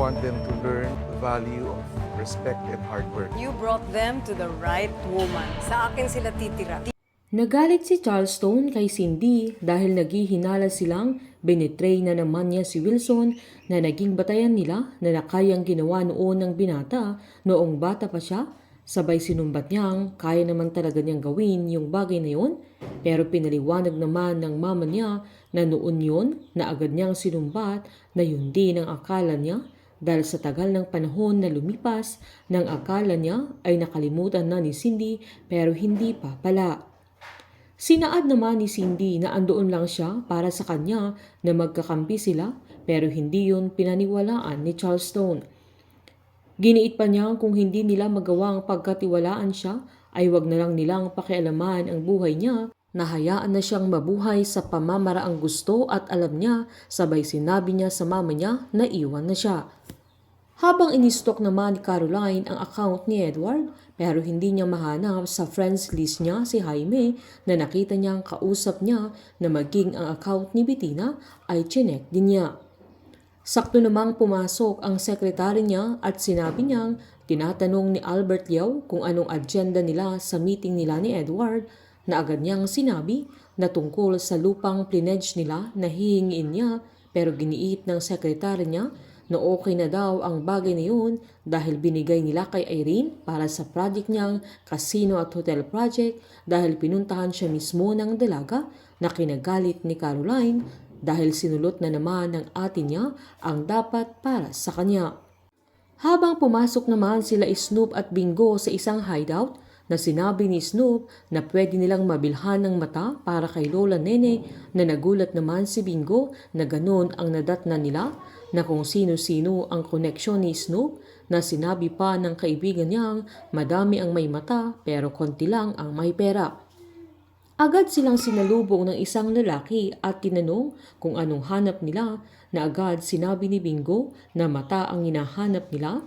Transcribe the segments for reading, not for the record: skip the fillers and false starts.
want them to learn the value of respect and hard work. You brought them to the right woman. Sa akin sila titira. Nagalit si Charleston kay Cindy dahil naghihinala silang binitray na naman niya si Wilson na naging batayan nila na nakayang ginawa noon ng binata noong bata pa siya. Sabay sinumbat niyang kaya naman talaga niyang gawin yung bagay na yun, pero pinaliwanag naman ng mama niya na noon yun na agad niyang sinumbat na yun din ang akala niya dahil sa tagal ng panahon na lumipas ng akala niya ay nakalimutan na ni Cindy pero hindi pa pala. Sinaad naman ni Cindy na andoon lang siya para sa kanya na magkakampi sila pero hindi yun pinaniwalaan ni Charleston. Giniit pa niya kung hindi nila magawang pagkatiwalaan siya ay wag na lang nilang pakialaman ang buhay niya na hayaan na siyang mabuhay sa pamamaraang gusto at alam niya sabay sinabi niya sa mama niya na iwan na siya. Habang inistok naman ni Caroline ang account ni Edward pero hindi niya mahanap sa friends list niya si Jaime na nakita niyang kausap niya na maging ang account ni Bettina ay chinek din niya. Sakto namang pumasok ang sekretary niya at sinabi niyang tinatanong ni Albert Liao kung anong agenda nila sa meeting nila ni Edward na agad niyang sinabi na tungkol sa lupang plinedge nila na hihingiin niya pero giniit ng sekretary niya na okay na daw ang bagay na yun dahil binigay nila kay Irene para sa project niyang casino at hotel project dahil pinuntahan siya mismo ng dalaga na kinagalit ni Caroline dahil sinulot na naman ng ate niya ang dapat para sa kanya. Habang pumasok naman sila Snoop at Bingo sa isang hideout na sinabi ni Snoop na pwede nilang mabilhan ng mata para kay Lola Nene na nagulat naman si Bingo na ganun ang nadatnan nila na kung sino-sino ang koneksyon ni Snoop na sinabi pa ng kaibigan niyang madami ang may mata pero konti lang ang may pera. Agad silang sinalubong ng isang lalaki at tinanong kung anong hanap nila na agad sinabi ni Bingo na mata ang hinahanap nila.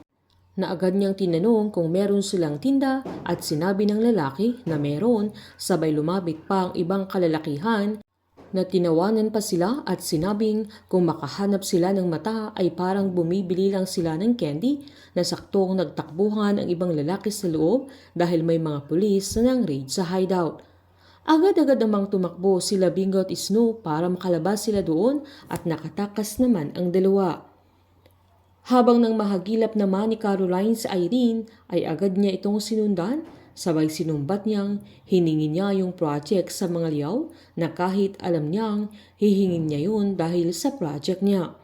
Na agad niyang tinanong kung meron silang tinda at sinabi ng lalaki na meron sabay lumapit pa ang ibang kalalakihan na tinawanan pa sila at sinabing kung makahanap sila ng mata ay parang bumibili lang sila ng candy na saktong nagtakbuhan ang ibang lalaki sa loob dahil may mga pulis na nang-raid sa hideout. Agad-agad namang tumakbo sila Bingo at Snoop para makalabas sila doon at nakatakas naman ang dalawa. Habang nang mahagilap naman ni Caroline sa Irene ay agad niya itong sinundan, sabay sinumbat niyang hiningi niya yung project sa mga liyaw na kahit alam niyang hihingin niya yun dahil sa project niya.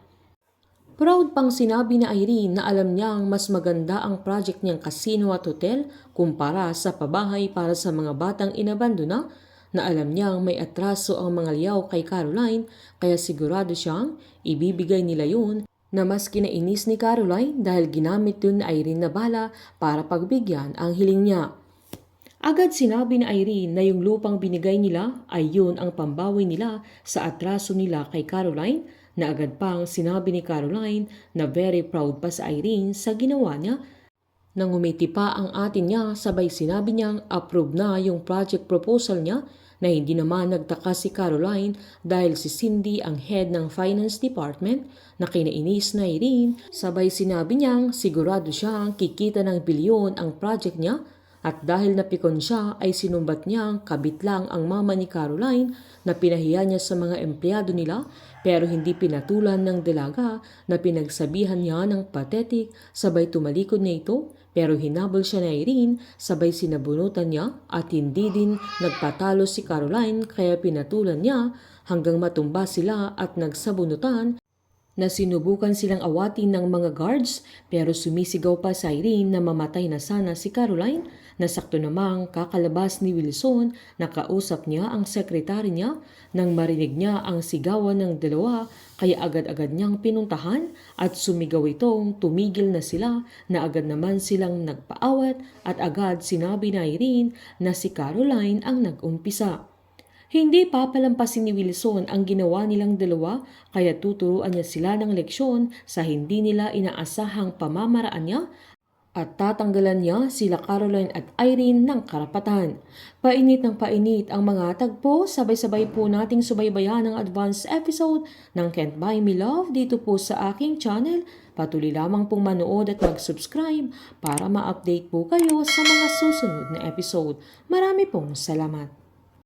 Proud pang sinabi ni Irene na alam niyang mas maganda ang project niyang casino at hotel kumpara sa pabahay para sa mga batang inabandona na alam niyang may atraso ang mga liyaw kay Caroline kaya sigurado siyang ibibigay nila yun na mas kinainis ni Caroline dahil ginamit yun ni Irene na bala para pagbigyan ang hiling niya. Agad sinabi ni Irene na yung lupang binigay nila ay yun ang pambawi nila sa atraso nila kay Caroline na agad pang sinabi ni Caroline na very proud pa sa Irene sa ginawa niya. Nang umiti pa ang atin niya sabay sinabi niyang approve na yung project proposal niya na hindi naman nagtaka si Caroline dahil si Cindy ang head ng finance department na kinainis na Irene sabay sinabi niyang sigurado siyang kikita ng bilyon ang project niya at dahil napikon siya ay sinumbat niyang kabit lang ang mama ni Caroline na pinahiya niya sa mga empleyado nila pero hindi pinatulan ng dalaga na pinagsabihan niya ng pathetic sabay tumalikod niya ito pero hinabol siya ni Irene sabay sinabunutan niya at hindi din nagpatalo si Caroline kaya pinatulan niya hanggang matumba sila at nagsabunutan na sinubukan silang awatin ng mga guards pero sumisigaw pa si Irene na mamatay na sana si Caroline na sakto namang kakalabas ni Wilson na kausap niya ang sekretary niya nang marinig niya ang sigawan ng dalawa kaya agad-agad niyang pinuntahan at sumigaw itong tumigil na sila na agad naman silang nagpaawat at agad sinabi na Irene na si Caroline ang nag-umpisa. Hindi papalampasin ni Wilson ang ginawa nilang dalawa kaya tuturuan niya sila ng leksyon sa hindi nila inaasahang pamamaraan niya at tatanggalan niya sila Caroline at Irene ng karapatan. Painit ng painit ang mga tagpo, sabay-sabay po nating subaybayan ang advance episode ng Can't Buy Me Love dito po sa aking channel. Patuloy lamang pong manood at mag-subscribe para ma-update po kayo sa mga susunod na episode. Marami pong salamat.